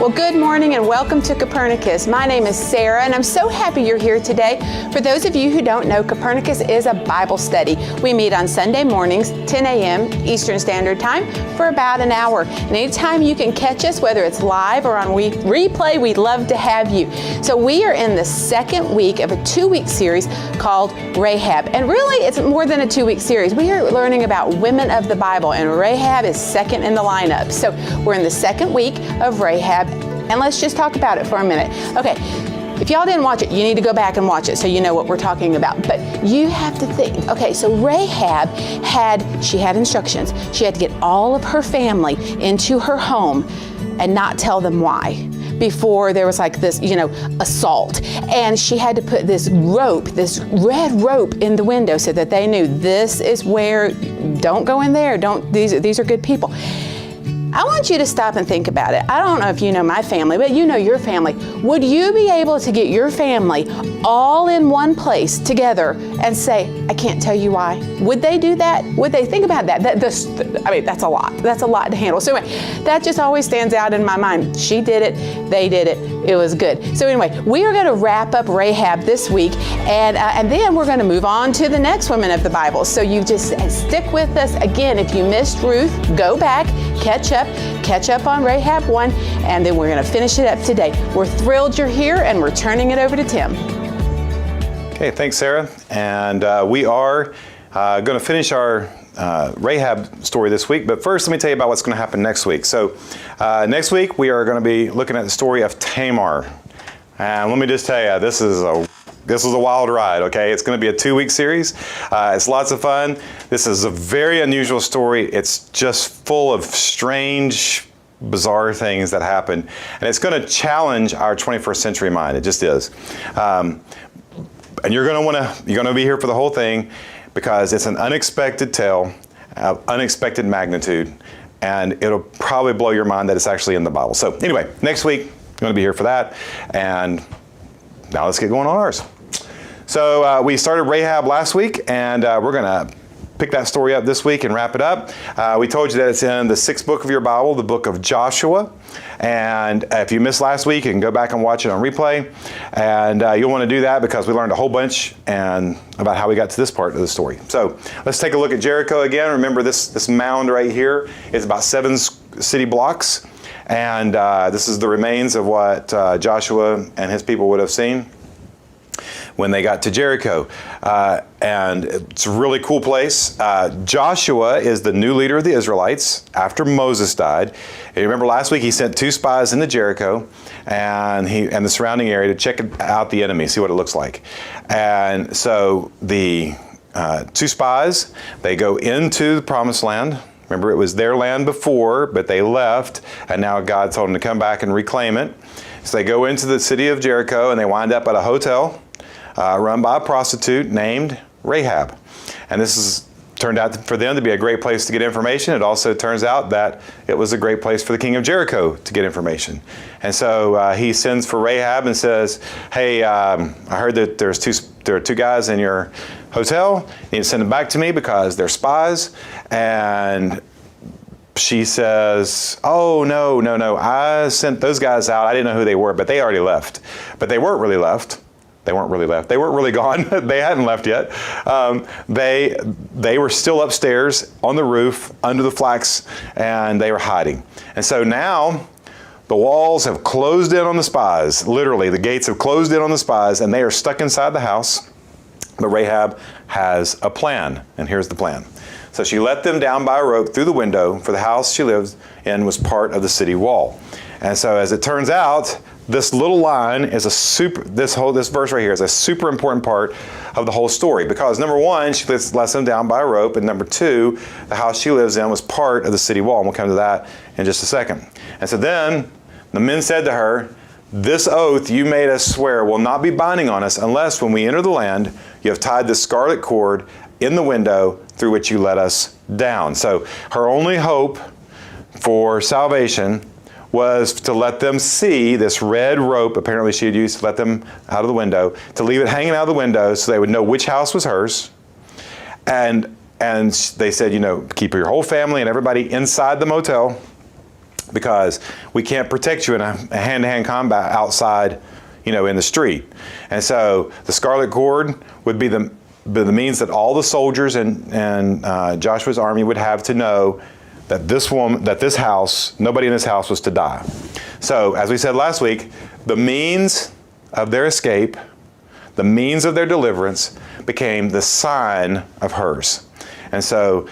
Well, good morning and welcome to Copernicus. My name is Sarah and I'm so happy you're here today. For those of you who don't know, Copernicus is a Bible study. We meet on Sunday mornings, 10 a.m. Eastern Standard Time for about an hour. And anytime you can catch us, whether it's live or on replay, we'd love to have you. So we are in the second week of a 2-week series called Rahab. And really, it's more than a 2-week series. We are learning about women of the Bible, and Rahab is second in the lineup. So we're in the second week of Rahab, and let's just talk about it for a minute. Okay, if y'all didn't watch it, you need to go back and watch it so you know what we're talking about. But you have to think, okay, so Rahab had instructions. She had to get all of her family into her home and not tell them why. Before there was like this, assault. And she had to put this rope, this red rope in the window so that they knew this is where, don't go in there, these are good people. I want you to stop and think about it. I don't know if you know my family, but you know your family. Would you be able to get your family all in one place together and say, I can't tell you why? Would they do that? Would they think about that? That's a lot. That's a lot to handle. So anyway, that just always stands out in my mind. She did it. They did it. It was good. So anyway, we are going to wrap up Rahab this week, and then we're going to move on to the next woman of the Bible. So you just stick with us. Again, if you missed Ruth, go back, catch up on Rahab 1, and then we're going to finish it up today. We're thrilled you're here, and we're turning it over to Tim. Okay, thanks, Sarah. And we are going to finish our Rahab story this week, but first let me tell you about what's going to happen next week. So next week we are going to be looking at the story of Tamar. And let me just tell you, this is a wild ride, okay? It's going to be a 2-week series. It's lots of fun. This is a very unusual story. It's just full of strange, bizarre things that happen. And it's going to challenge our 21st century mind. It just is. And you're going to be here for the whole thing because it's an unexpected tale of unexpected magnitude. And it'll probably blow your mind that it's actually in the Bible. So anyway, next week, I'm going to be here for that. And now let's get going on ours. So we started Rahab last week, and we're going to pick that story up this week and wrap it up. We told you that it's in the 6th book of your Bible, the book of Joshua. And if you missed last week, you can go back and watch it on replay. And you'll want to do that because we learned a whole bunch about how we got to this part of the story. So let's take a look at Jericho again. Remember this mound right here is about 7 city blocks. And this is the remains of what Joshua and his people would have seen when they got to Jericho. And it's a really cool place. Joshua is the new leader of the Israelites after Moses died. And you remember last week he sent 2 spies into Jericho and the surrounding area to check out the enemy, see what it looks like. And so the 2 spies, they go into the promised land. Remember, it was their land before, but they left, and now God told them to come back and reclaim it. So they go into the city of Jericho, and they wind up at a hotel run by a prostitute named Rahab. And this turned out for them to be a great place to get information. It also turns out that it was a great place for the king of Jericho to get information. And so he sends for Rahab and says, hey, I heard that there are 2 guys in your hotel. You need to send them back to me because they're spies. And she says, oh, no. I sent those guys out. I didn't know who they were, but they already left. But they weren't really left. They weren't really gone. They hadn't left yet. They were still upstairs on the roof under the flax, and they were hiding. And so now the walls have closed in on the spies. Literally, the gates have closed in on the spies, and they are stuck inside the house. But Rahab has a plan, and here's the plan. So she let them down by a rope through the window, for the house she lived in was part of the city wall. And so as it turns out, this little line is this verse right here is a super important part of the whole story, because number 1, she lets them down by a rope, and number 2, the house she lives in was part of the city wall, and we'll come to that in just a second. And so then the men said to her, this oath you made us swear will not be binding on us unless when we enter the land you have tied the scarlet cord in the window through which you let us down. So her only hope for salvation was to let them see this red rope, apparently she had used to let them out of the window, to leave it hanging out of the window so they would know which house was hers. And they said, keep your whole family and everybody inside the motel because we can't protect you in a hand-to-hand combat outside, in the street. And so the scarlet cord would be the means that all the soldiers and Joshua's army would have to know that this house, nobody in this house was to die. So, as we said last week, the means of their escape, the means of their deliverance became the sign of hers. And so,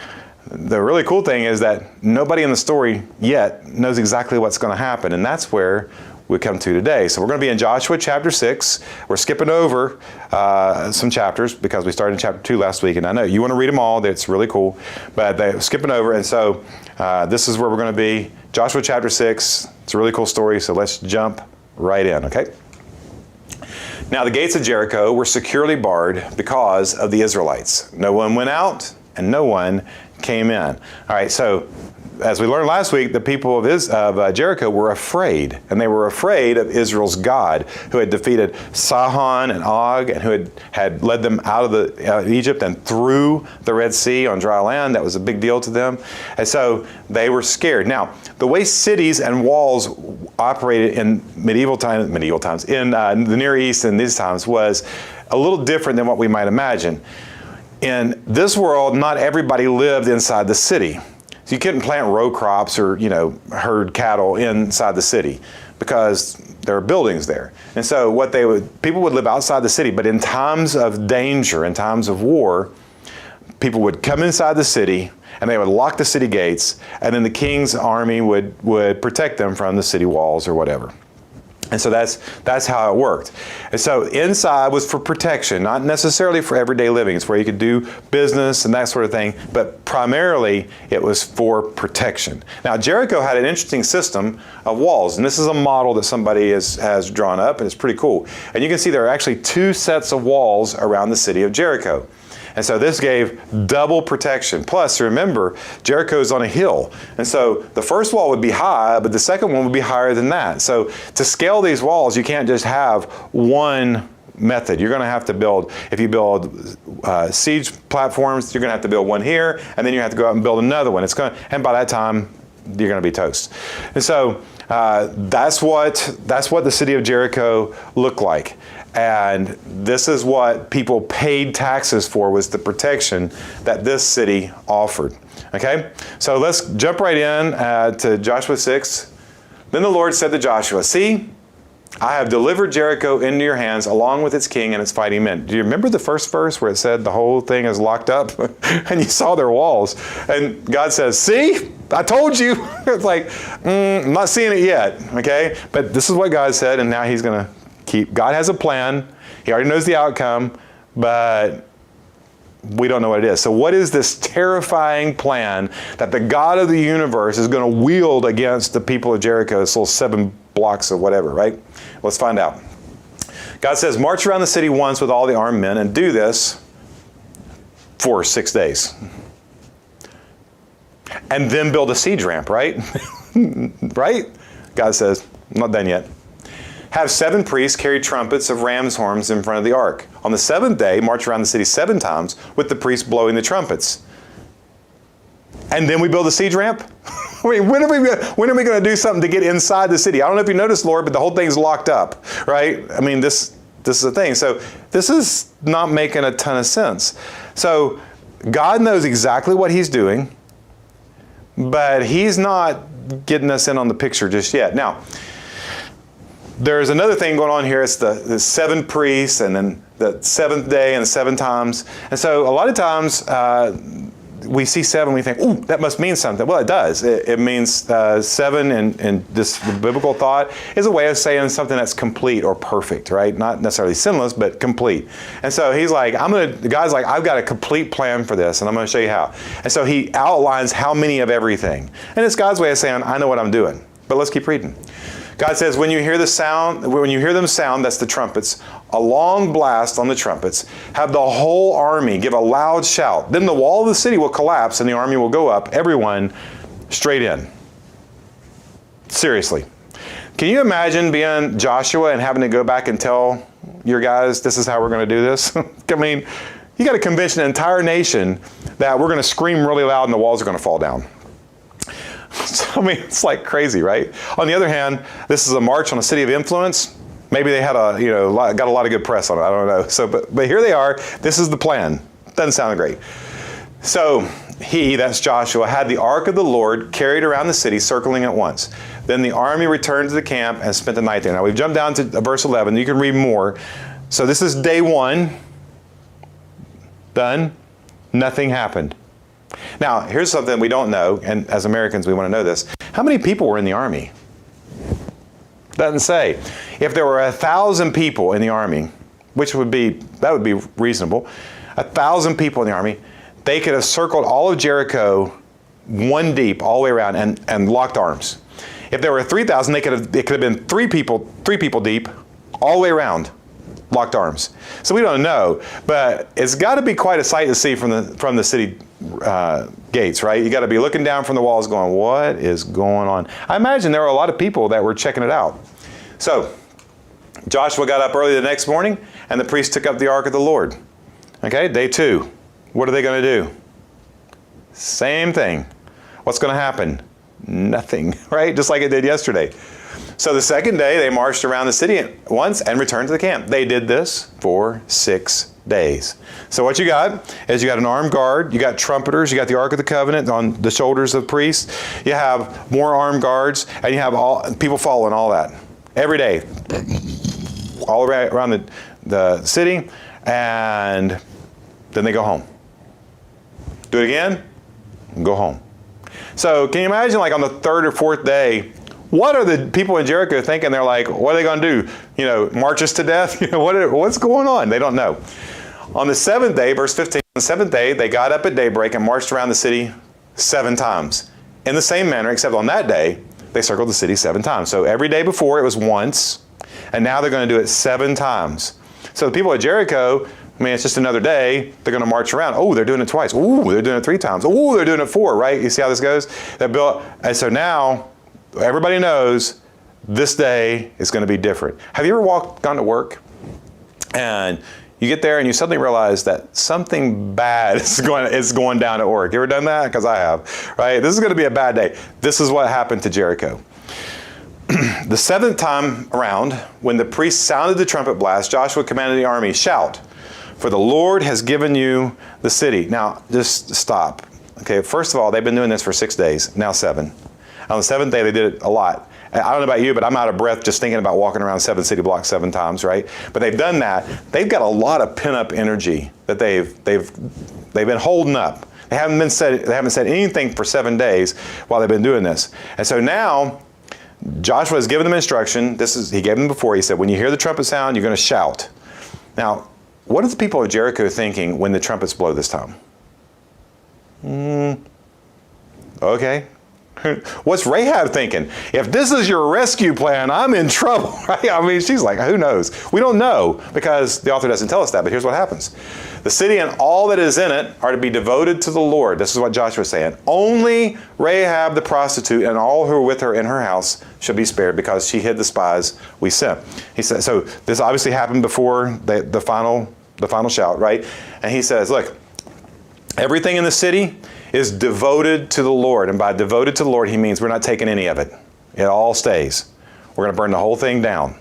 the really cool thing is that nobody in the story yet knows exactly what's going to happen, and that's where we come to today. So we're going to be in Joshua chapter 6. We're skipping over some chapters because we started in chapter 2 last week, and I know you want to read them all. It's really cool, but they're skipping over, and so this is where we're going to be. Joshua chapter 6. It's a really cool story, so let's jump right in, okay? Now the gates of Jericho were securely barred because of the Israelites. No one went out, and no one came in. All right, so as we learned last week, the people of Jericho were afraid, and they were afraid of Israel's God, who had defeated Sihon and Og, and who had led them out of Egypt and through the Red Sea on dry land. That was a big deal to them, and so they were scared. Now, the way cities and walls operated in medieval times, in the Near East in these times was a little different than what we might imagine. In this world, not everybody lived inside the city. So you couldn't plant row crops or, herd cattle inside the city because there are buildings there. And so people would live outside the city, but in times of danger, in times of war, people would come inside the city and they would lock the city gates, and then the king's army would protect them from the city walls or whatever. And so that's how it worked. And so inside was for protection, not necessarily for everyday living. It's where you could do business and that sort of thing, but primarily it was for protection. Now, Jericho had an interesting system of walls, and this is a model that somebody has drawn up, and it's pretty cool. And you can see there are actually 2 sets of walls around the city of Jericho. And so this gave double protection. Plus, remember, Jericho is on a hill. And so the first wall would be high, but the second one would be higher than that. So to scale these walls, you can't just have one method. You're going to have to build, if you build siege platforms, you're going to have to build one here, and then you have to go out and build another one. And by that time, you're going to be toast. And so that's what the city of Jericho looked like. And this is what people paid taxes for, was the protection that this city offered. Okay? So let's jump right in to Joshua 6. Then the Lord said to Joshua, "See, I have delivered Jericho into your hands along with its king and its fighting men." Do you remember the first verse where it said the whole thing is locked up? And you saw their walls. And God says, "See, I told you." It's like, I'm not seeing it yet. Okay? But this is what God said, and now he's going to God has a plan. He already knows the outcome, but we don't know what it is. So what is this terrifying plan that the God of the universe is going to wield against the people of Jericho, this little 7 blocks of whatever, right? Let's find out. God says, "March around the city once with all the armed men and do this for 6 days. And then build a siege ramp," right? Right? God says, "I'm not done yet. Have 7 priests carry trumpets of ram's horns in front of the ark. On the 7th day, march around the city 7 times with the priests blowing the trumpets. And then we build a siege ramp?" I mean, when are we going to do something to get inside the city? I don't know if you noticed, Lord, but the whole thing's locked up, right? I mean, this is a thing. So this is not making a ton of sense. So God knows exactly what he's doing, but he's not getting us in on the picture just yet. Now, there's another thing going on here. It's the 7 priests, and then the 7th day and 7 times. And so a lot of times we see 7, we think, "Ooh, that must mean something." Well, it does. It means 7 in this the biblical thought is a way of saying something that's complete or perfect, right? Not necessarily sinless, but complete. And so he's like, God's like, "I've got a complete plan for this, and I'm going to show you how." And so he outlines how many of everything. And it's God's way of saying, "I know what I'm doing." But let's keep reading. God says, when you hear them sound, that's the trumpets, a long blast on the trumpets, have the whole army give a loud shout. Then the wall of the city will collapse and the army will go up, everyone straight in. Seriously. Can you imagine being Joshua and having to go back and tell your guys, this is how we're going to do this? I mean, you got to convince an entire nation that we're going to scream really loud and the walls are going to fall down. So, I mean, it's like crazy, right? On the other hand, this is a march on a city of influence. Maybe they had got a lot of good press on it. I don't know. So, but here they are. This is the plan. Doesn't sound great. So he, that's Joshua, had the ark of the Lord carried around the city, circling it once. Then the army returned to the camp and spent the night there. Now we've jumped down to verse 11. You can read more. So this is day 1. Done. Nothing happened. Now, here's something we don't know, and as Americans we want to know this. How many people were in the army? Doesn't say. If there were 1,000 people in the army, that would be reasonable. 1,000 people in the army, they could have circled all of Jericho 1 deep all the way around and locked arms. If there were 3,000, it could have been 3 people deep all the way around, locked arms. So we don't know, but it's got to be quite a sight to see from the city gates, right? You got to be looking down from the walls going, what is going on? I imagine there were a lot of people that were checking it out. So Joshua got up early the next morning, and the priest took up the ark of the Lord. Okay, day 2. What are they going to do? Same thing. What's going to happen? Nothing, right? Just like it did yesterday. So the second day, they marched around the city once and returned to the camp. They did this for 6 days. So what you got is you got an armed guard, you got trumpeters, you got the Ark of the Covenant on the shoulders of priests, you have more armed guards, and you have all people following all that every day, all around the city, and then they go home. Do it again, and go home. So can you imagine, like on the 3rd or 4th day, what are the people in Jericho thinking? They're like, what are they going to do? March us to death? What's going on? They don't know. On the 7th day, verse 15, on the 7th day, they got up at daybreak and marched around the city 7 times. In the same manner, except on that day, they circled the city 7 times. So every day before it was once, and now they're going to do it 7 times. So the people at Jericho, it's just another day, they're going to march around. Oh, they're doing it twice. Oh, they're doing it 3 times. Oh, they're doing it 4, right? You see how this goes? And so now, everybody knows this day is going to be different. Have you ever gone to work and you get there and you suddenly realize that something bad is going down at work? You ever done that? Because I have, right? This is going to be a bad day. This is what happened to Jericho. The 7th time around, when the priest sounded the trumpet blast, Joshua commanded the army, shout, for the Lord has given you the city. Now, just stop. Okay, first of all, they've been doing this for 6 days, now 7. On the 7th day, they did it a lot. I don't know about you, but I'm out of breath just thinking about walking around 7 city blocks 7 times, right? But they've done that. They've got a lot of pent-up energy that they've been holding up. They haven't said anything for 7 days while they've been doing this. And so now, Joshua has given them instruction. He gave them before. He said, when you hear the trumpet sound, you're going to shout. Now, what are the people of Jericho thinking when the trumpets blow this time? Okay. What's Rahab thinking? If this is your rescue plan, I'm in trouble, right? She's like, who knows? We don't know because the author doesn't tell us that, but here's what happens. The city and all that is in it are to be devoted to the Lord. This is what Joshua is saying. Only Rahab the prostitute and all who are with her in her house shall be spared because she hid the spies we sent. He said, so this obviously happened before the final shout, right? And he says, look, everything in the city is devoted to the Lord. And by devoted to the Lord, he means we're not taking any of it. It all stays. We're going to burn the whole thing down.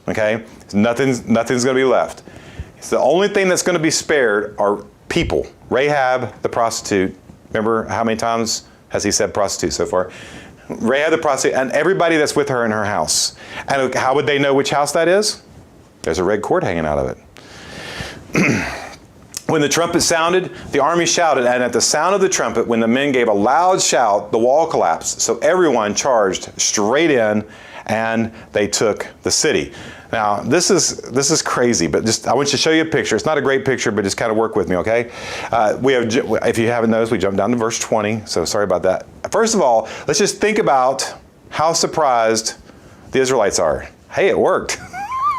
Okay? Nothing's going to be left. It's the only thing that's going to be spared are people. Rahab, the prostitute. Remember how many times has he said prostitute so far? Rahab, the prostitute, and everybody that's with her in her house. And how would they know which house that is? There's a red cord hanging out of it. When the trumpet sounded, the army shouted, and at the sound of the trumpet, when the men gave a loud shout, the wall collapsed. So everyone charged straight in, and they took the city. Now, this is crazy, but I want you to show you a picture. It's not a great picture, but just kind of work with me, okay? If you haven't noticed, we jumped down to verse 20, so sorry about that. First of all, let's just think about how surprised the Israelites are. Hey, it worked.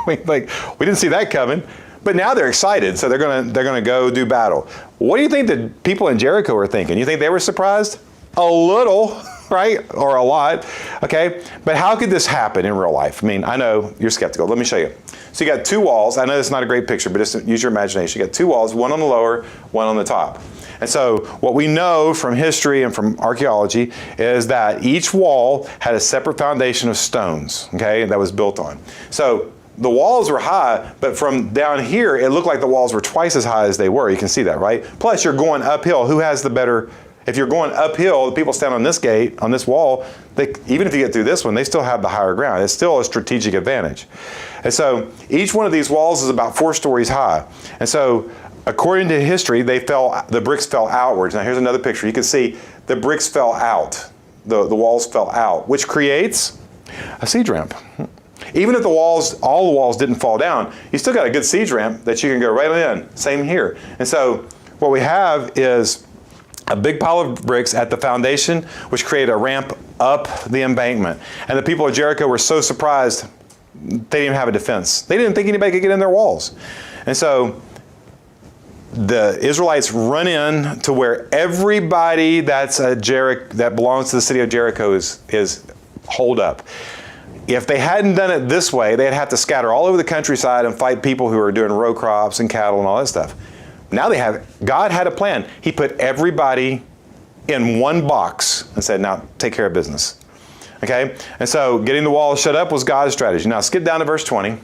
we didn't see that coming. But now they're excited, so they're gonna go do battle. What do you think the people in Jericho were thinking? You think they were surprised? A little, right? Or a lot, okay? But how could this happen in real life? I know you're skeptical. Let me show you. So you got 2 walls. I know it's not a great picture, but just use your imagination. You got 2 walls, one on the lower, one on the top. And so what we know from history and from archaeology is that each wall had a separate foundation of stones, okay, that was built on. So the walls were high, but from down here, it looked like the walls were twice as high as they were. You can see that, right? Plus, you're going uphill. Who has the better? If you're going uphill, the people stand on this gate, on this wall, even if you get through this one, they still have the higher ground. It's still a strategic advantage. And so each one of these walls is about 4 stories high. And so according to history, the bricks fell outwards. Now here's another picture. You can see the bricks fell out. The walls fell out, which creates a siege ramp. Even if all the walls didn't fall down, you still got a good siege ramp that you can go right in. Same here. And so what we have is a big pile of bricks at the foundation, which created a ramp up the embankment. And the people of Jericho were so surprised, they didn't even have a defense. They didn't think anybody could get in their walls. And so the Israelites run in to where everybody that belongs to the city of Jericho is holed up. If they hadn't done it this way, they'd have to scatter all over the countryside and fight people who are doing row crops and cattle and all that stuff. Now God had a plan. He put everybody in one box and said, now take care of business. Okay? And so getting the wall shut up was God's strategy. Now skip down to verse 22.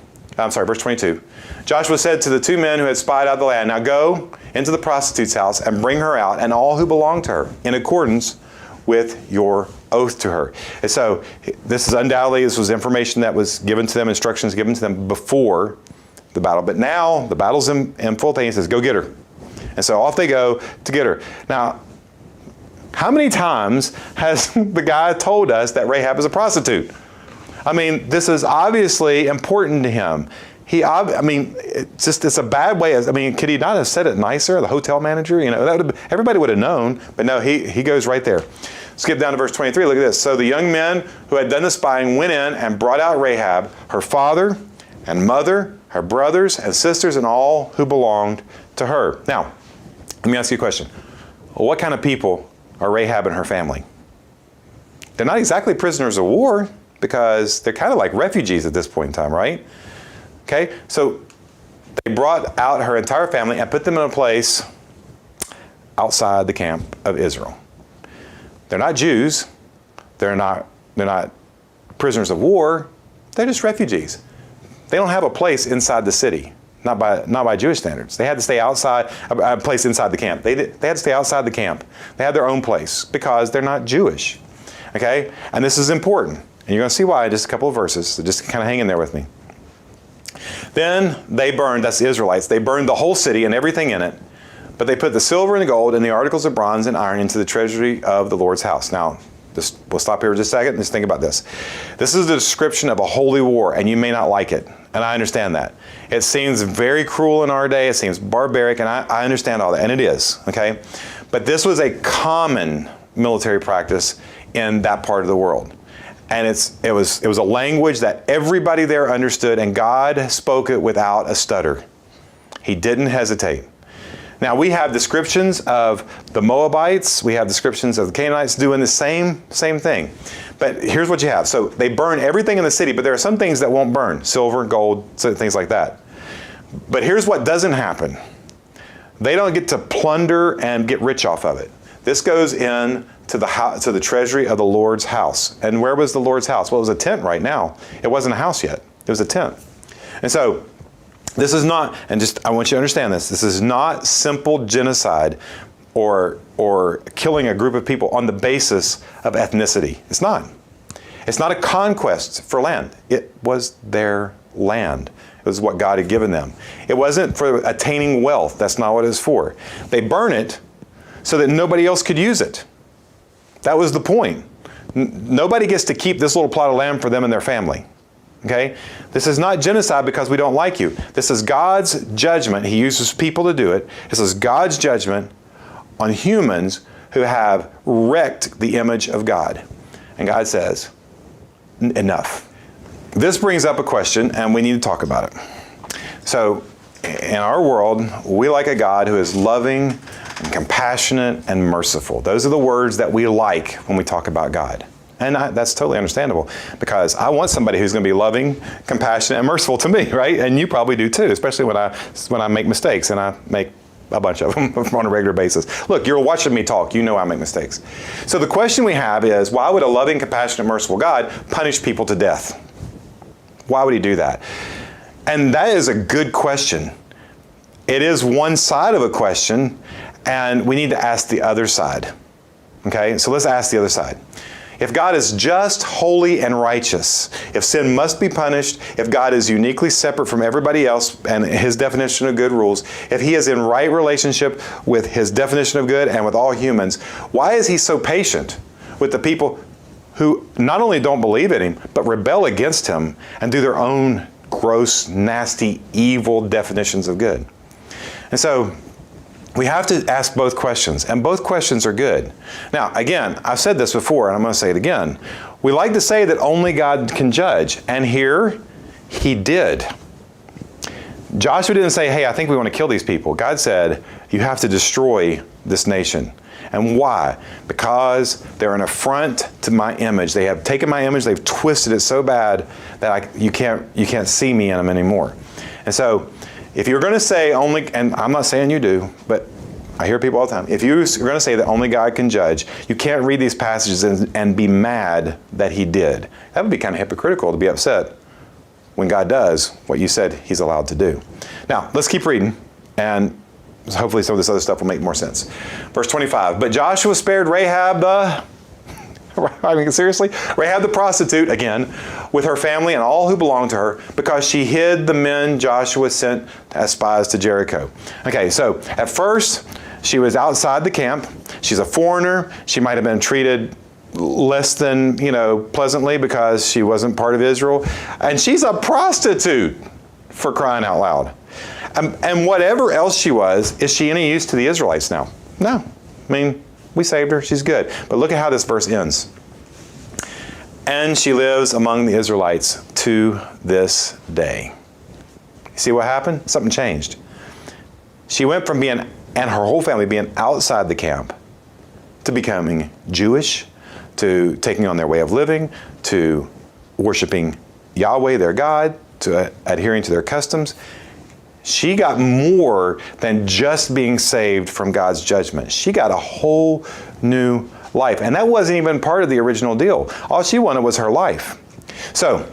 Joshua said to the two men who had spied out the land, now go into the prostitute's house and bring her out and all who belong to her in accordance with your oath to her. And so this was information that was given to them, instructions given to them before the battle. But now the battle's in full thing. He says, go get her. And so off they go to get her. Now, how many times has the guy told us that Rahab is a prostitute? I mean, this is obviously important to him. It's a bad way. Could he not have said it nicer? The hotel manager, everybody would have known. But no, he goes right there. Skip down to verse 23. Look at this. So the young men who had done the spying went in and brought out Rahab, her father and mother, her brothers and sisters, and all who belonged to her. Now, let me ask you a question. What kind of people are Rahab and her family? They're not exactly prisoners of war because they're kind of like refugees at this point in time, right? Okay, so they brought out her entire family and put them in a place outside the camp of Israel. They're not Jews. They're not prisoners of war. They're just refugees. They don't have a place inside the city, not by Jewish standards. They had to stay outside, a place inside the camp. They had to stay outside the camp. They had their own place because they're not Jewish. Okay, and this is important. And you're going to see why in just a couple of verses. So just kind of hang in there with me. Then they burned, that's the Israelites, they burned the whole city and everything in it, but they put the silver and the gold and the articles of bronze and iron into the treasury of the Lord's house. Now, we'll stop here just a second and just think about this. This is the description of a holy war, and you may not like it, and I understand that. It seems very cruel in our day, it seems barbaric, and I understand all that, and it is, okay? But this was a common military practice in that part of the world. And it was a language that everybody there understood, and God spoke it without a stutter. He didn't hesitate. Now, we have descriptions of the Moabites, we have descriptions of the Canaanites doing the same thing. But here's what you have. So they burn everything in the city, but there are some things that won't burn. Silver, gold, things like that. But here's what doesn't happen. They don't get to plunder and get rich off of it. This goes in to the treasury of the Lord's house. And where was the Lord's house? Well, it was a tent right now. It wasn't a house yet. It was a tent. And so this is not, I want you to understand this, this is not simple genocide or killing a group of people on the basis of ethnicity. It's not. It's not a conquest for land. It was their land. It was what God had given them. It wasn't for attaining wealth. That's not what it was for. They burn it so that nobody else could use it. That was the point. Nobody gets to keep this little plot of land for them and their family. Okay? This is not genocide because we don't like you. This is God's judgment. He uses people to do it. This is God's judgment on humans who have wrecked the image of God. And God says, enough. This brings up a question, and we need to talk about it. So, in our world, we like a God who is loving, and compassionate, and merciful. Those are the words that we like when we talk about God. And that's totally understandable because I want somebody who's going to be loving, compassionate, and merciful to me, right? And you probably do too, especially when I make mistakes, and I make a bunch of them on a regular basis. Look, you're watching me talk. You know I make mistakes. So the question we have is, why would a loving, compassionate, merciful God punish people to death? Why would he do that? And that is a good question. It is one side of a question, and we need to ask the other side. Okay, so let's ask the other side. If God is just, holy, and righteous, if sin must be punished, if God is uniquely separate from everybody else and his definition of good rules, if he is in right relationship with his definition of good and with all humans, why is he so patient with the people who not only don't believe in him, but rebel against him and do their own gross, nasty, evil definitions of good? And so we have to ask both questions, and both questions are good. Now, again, I've said this before, and I'm going to say it again. We like to say that only God can judge, and here he did. Joshua didn't say, hey, I think we want to kill these people. God said, you have to destroy this nation. And why? Because they're an affront to my image. They have taken my image, they've twisted it so bad that you can't see me in them anymore. And so, if you're going to say only, and I'm not saying you do, but I hear people all the time, if you're going to say that only God can judge, you can't read these passages and be mad that he did. That would be kind of hypocritical to be upset when God does what you said he's allowed to do. Now, let's keep reading, and hopefully some of this other stuff will make more sense. Verse 25, but Joshua spared Rahab Rahab the prostitute, again, with her family and all who belonged to her, because she hid the men Joshua sent as spies to Jericho. Okay, so at first, she was outside the camp. She's a foreigner. She might have been treated less than, pleasantly because she wasn't part of Israel. And she's a prostitute, for crying out loud. And whatever else she was, is she any use to the Israelites now? No. I mean, we saved her. She's good. But look at how this verse ends. And she lives among the Israelites to this day. See what happened? Something changed. She went from being, and her whole family being outside the camp, to becoming Jewish, to taking on their way of living, to worshiping Yahweh, their God, to adhering to their customs. She got more than just being saved from God's judgment. She got a whole new life. And that wasn't even part of the original deal. All she wanted was her life. So,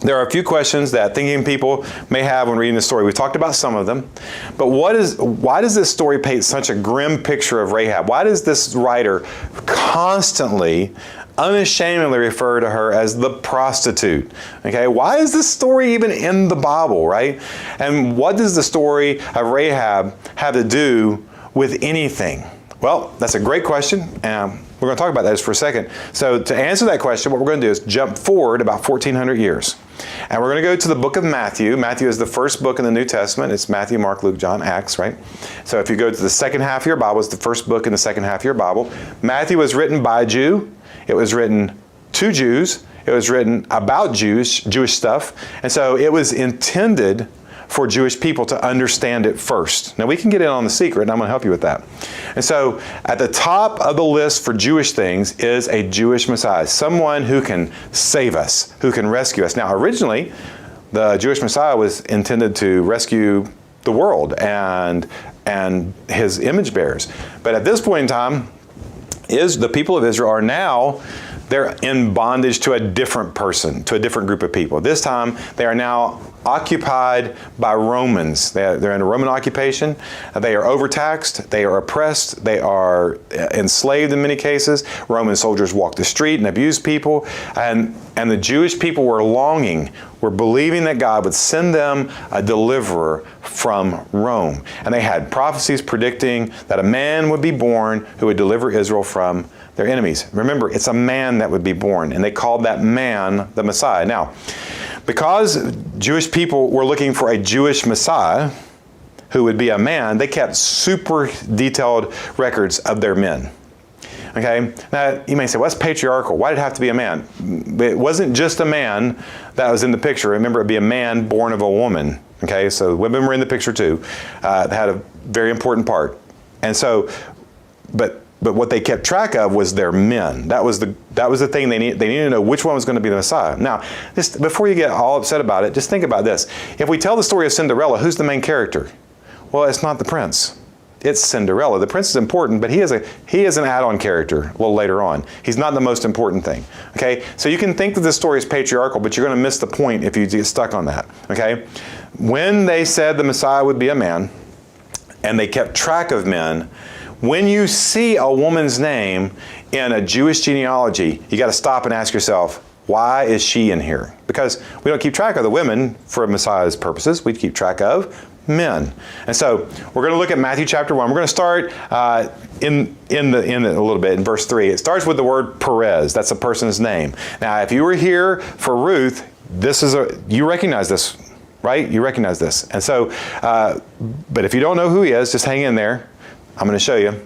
there are a few questions that thinking people may have when reading the story. We've talked about some of them. But why does this story paint such a grim picture of Rahab? Why does this writer constantly, unashamedly refer to her as the prostitute? Okay, why is this story even in the Bible, right? And what does the story of Rahab have to do with anything? Well, that's a great question, and we're going to talk about that just for a second. So to answer that question, what we're going to do is jump forward about 1,400 years. And we're going to go to the book of Matthew. Matthew is the first book in the New Testament. It's Matthew, Mark, Luke, John, Acts, right? So if you go to the second half of your Bible, it's the first book in the second half of your Bible. Matthew was written by a Jew. It was written to Jews. It was written about Jewish stuff. And so it was intended for Jewish people to understand it first. Now we can get in on the secret, and I'm going to help you with that. And so at the top of the list for Jewish things is a Jewish Messiah, someone who can save us, who can rescue us. Now originally, the Jewish Messiah was intended to rescue the world and his image bearers. But at this point in time, the people of Israel are now, they're in bondage to a different person, to a different group of people. This time, they are now occupied by Romans. They're in a Roman occupation. They are overtaxed. They are oppressed. They are enslaved in many cases. Roman soldiers walk the street and abuse people. And the Jewish people were longing, were believing that God would send them a deliverer from Rome. And they had prophecies predicting that a man would be born who would deliver Israel from their enemies. Remember, it's a man that would be born, and they called that man the Messiah. Now, because Jewish people were looking for a Jewish Messiah who would be a man, they kept super detailed records of their men. Okay? Now, you may say, well, that's patriarchal. Why did it have to be a man? It wasn't just a man that was in the picture. Remember, it'd be a man born of a woman. Okay? So women were in the picture too. They had a very important part. And so, but what they kept track of was their men. That was the thing they needed to know which one was going to be the Messiah. Now, just before you get all upset about it, just think about this. If we tell the story of Cinderella, who's the main character? Well, it's not the prince. It's Cinderella. The prince is important, but he is an add-on character a little later on. He's not the most important thing. Okay? So you can think that this story is patriarchal, but you're going to miss the point if you get stuck on that. Okay? When they said the Messiah would be a man, and they kept track of men, when you see a woman's name in a Jewish genealogy, you got to stop and ask yourself, why is she in here? Because we don't keep track of the women for Messiah's purposes. We keep track of men. And so we're going to look at Matthew chapter 1. We're going to start in a little bit in verse 3. It starts with the word Perez. That's a person's name. Now, if you were here for Ruth, you recognize this, right? You recognize this. And so, but if you don't know who he is, just hang in there. I'm going to show you.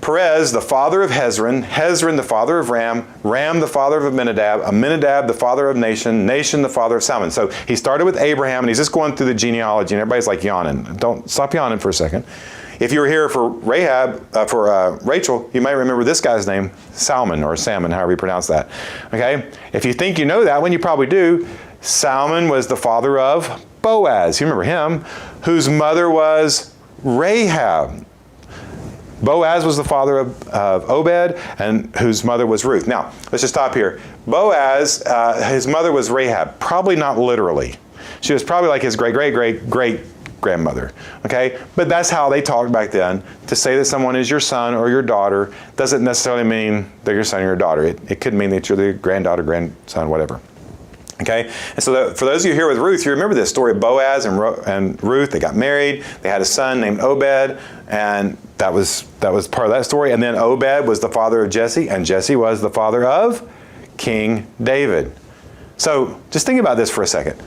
Perez, the father of Hezron, Hezron, the father of Ram, Ram, the father of Amminadab, Amminadab, the father of Nahshon, Nahshon, the father of Salmon. So he started with Abraham, and he's just going through the genealogy, and everybody's like yawning. Don't stop yawning for a second. If you were here for Rachel, you might remember this guy's name, Salmon, or Salmon, however you pronounce that. Okay? If you think you know that one, you probably do. Salmon was the father of Boaz. You remember him, whose mother was Rahab. Boaz was the father of Obed, and whose mother was Ruth. Now, let's just stop here. Boaz, his mother was Rahab. Probably not literally. She was probably like his great-great-great-grandmother. Okay? But that's how they talked back then. To say that someone is your son or your daughter doesn't necessarily mean they're your son or your daughter. It could mean that you're the granddaughter, grandson, whatever. Okay? And so for those of you here with Ruth, you remember this story of Boaz and Ruth. They got married. They had a son named Obed, and that was part of that story. And then Obed was the father of Jesse, and Jesse was the father of King David. So just think about this for a second.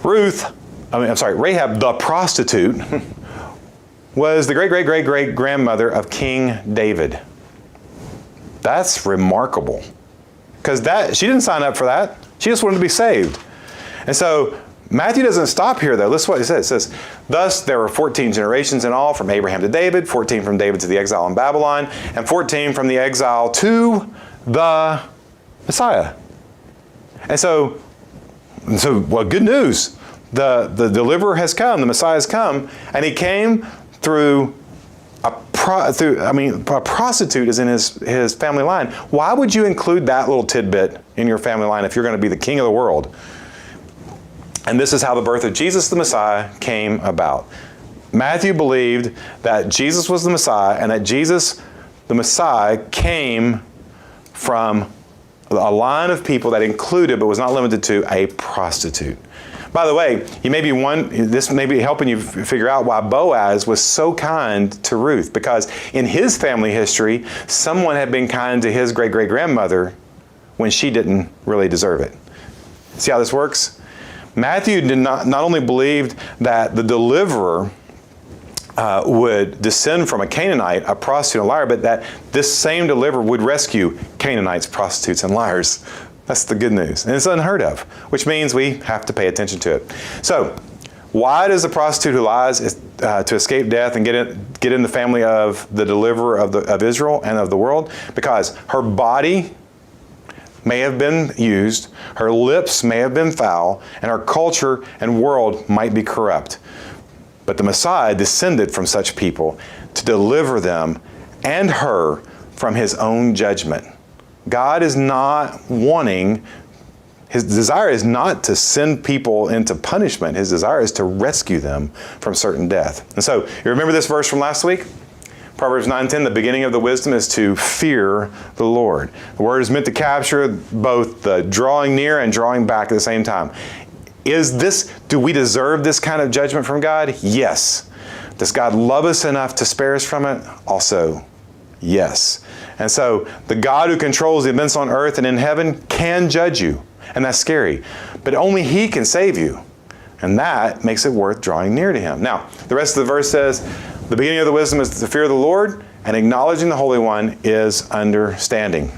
Rahab the prostitute was the great-great-great-great-grandmother of King David. That's remarkable. Because she didn't sign up for that. She just wanted to be saved. And so Matthew doesn't stop here, though. Listen to what it says. It says, thus there were 14 generations in all, from Abraham to David, 14 from David to the exile in Babylon, and 14 from the exile to the Messiah. And so well, good news. The deliverer has come. The Messiah has come. And he came through a prostitute is in his family line. Why would you include that little tidbit in your family line if you're going to be the king of the world? And this is how the birth of Jesus the Messiah came about. Matthew believed that Jesus was the Messiah, and that Jesus the Messiah came from a line of people that included, but was not limited to, a prostitute. By the way, this may be helping you figure out why Boaz was so kind to Ruth, because in his family history, someone had been kind to his great-great-grandmother when she didn't really deserve it. See how this works? Matthew did not only believed that the deliverer would descend from a Canaanite, a prostitute, and a liar, but that this same deliverer would rescue Canaanites, prostitutes, and liars. That's the good news. And it's unheard of, which means we have to pay attention to it. So, why does the prostitute who lies to escape death and get in the family of the deliverer of Israel and of the world? Because her body may have been used, her lips may have been foul, and her culture and world might be corrupt. But the Messiah descended from such people to deliver them and her from his own judgment. God is not wanting, his desire is not to send people into punishment. His desire is to rescue them from certain death. And so, you remember this verse from last week? Proverbs 9:10, the beginning of the wisdom is to fear the Lord. The word is meant to capture both the drawing near and drawing back at the same time. Do we deserve this kind of judgment from God? Yes. Does God love us enough to spare us from it? Also, yes. And so, the God who controls the events on earth and in heaven can judge you. And that's scary. But only He can save you. And that makes it worth drawing near to Him. Now, the rest of the verse says, the beginning of the wisdom is to fear the Lord, and acknowledging the Holy One is understanding.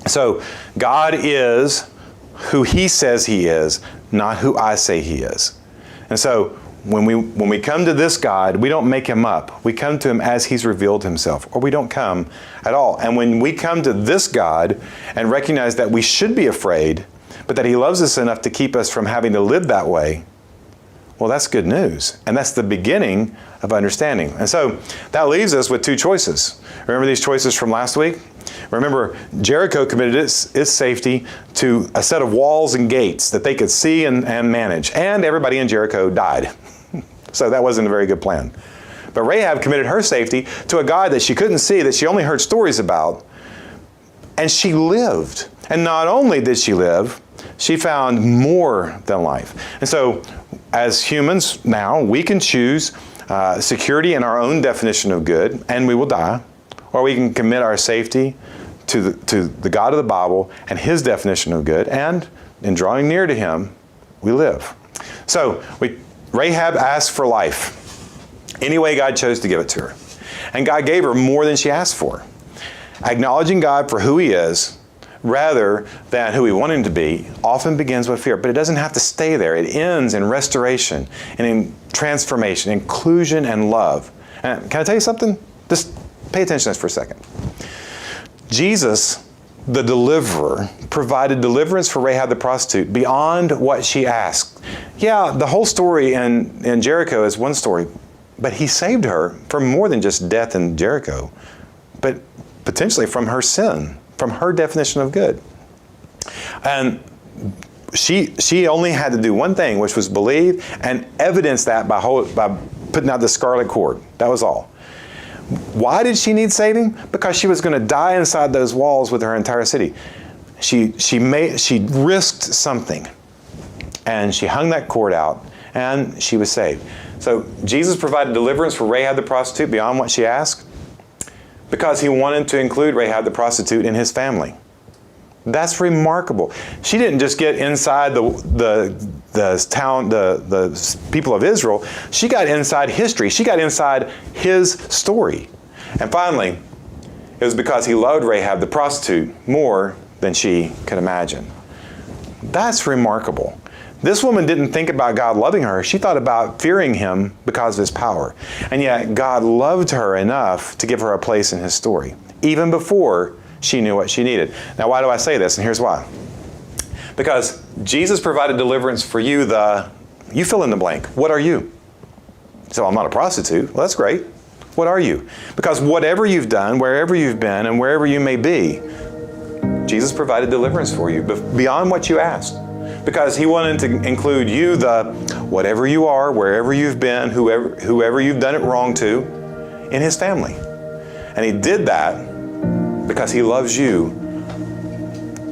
So, God is who He says He is, not who I say He is. And so, when we come to this God, we don't make Him up. We come to Him as He's revealed Himself, or we don't come at all. And when we come to this God and recognize that we should be afraid, but that He loves us enough to keep us from having to live that way, well, that's good news. And that's the beginning of understanding. And so that leaves us with two choices. Remember these choices from last week? Remember, Jericho committed its safety to a set of walls and gates that they could see and manage. And everybody in Jericho died. So that wasn't a very good plan. But Rahab committed her safety to a God that she couldn't see, that she only heard stories about. And she lived. And not only did she live, she found more than life. And so, as humans now, we can choose security in our own definition of good, and we will die. Or we can commit our safety to the God of the Bible and His definition of good, and in drawing near to Him, we live. So, Rahab asked for life any way God chose to give it to her. And God gave her more than she asked for. Acknowledging God for who He is, rather than who we want Him to be, often begins with fear. But it doesn't have to stay there. It ends in restoration and in transformation, inclusion and love. And can I tell you something? Just pay attention to this for a second. Jesus, the deliverer, provided deliverance for Rahab the prostitute beyond what she asked. Yeah, the whole story in Jericho is one story, but He saved her from more than just death in Jericho, but potentially from her sin, from her definition of good. And she only had to do one thing, which was believe and evidence that by putting out the scarlet cord. That was all. Why did she need saving? Because she was going to die inside those walls with her entire city. She risked something, and she hung that cord out, and she was saved. So Jesus provided deliverance for Rahab the prostitute beyond what she asked, because He wanted to include Rahab the prostitute in His family. That's remarkable. She didn't just get inside the town, the people of Israel. She got inside history. She got inside His story. And finally, it was because He loved Rahab the prostitute more than she could imagine. That's remarkable. This woman didn't think about God loving her. She thought about fearing Him because of His power. And yet God loved her enough to give her a place in His story, even before she knew what she needed. Now, why do I say this? And here's why. Because Jesus provided deliverance for you, you fill in the blank. What are you? So I'm not a prostitute. Well, that's great. What are you? Because whatever you've done, wherever you've been, and wherever you may be, Jesus provided deliverance for you beyond what you asked. Because He wanted to include you, whatever you are, wherever you've been, whoever you've done it wrong to, in His family. And He did that because He loves you,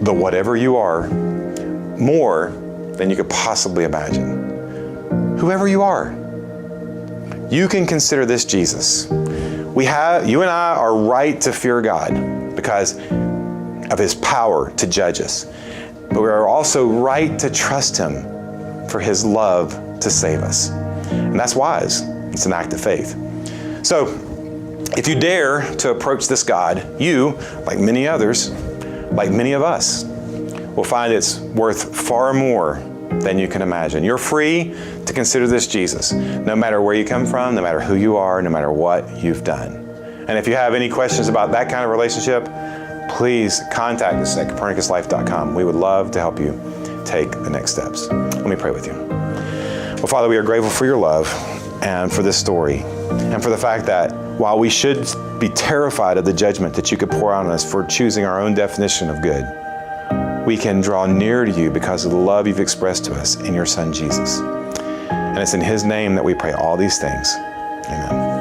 the whatever you are, more than you could possibly imagine. Whoever you are, you can consider this Jesus. You and I are right to fear God because of His power to judge us. But we are also right to trust Him for His love to save us. And that's wise. It's an act of faith. So, if you dare to approach this God, you, like many others, like many of us, will find it's worth far more than you can imagine. You're free to consider this Jesus, no matter where you come from, no matter who you are, no matter what you've done. And if you have any questions about that kind of relationship, please contact us at CopernicusLife.com. We would love to help you take the next steps. Let me pray with you. Well, Father, we are grateful for your love and for this story, and for the fact that while we should be terrified of the judgment that you could pour out on us for choosing our own definition of good, we can draw near to you because of the love you've expressed to us in your Son, Jesus. And it's in His name that we pray all these things. Amen.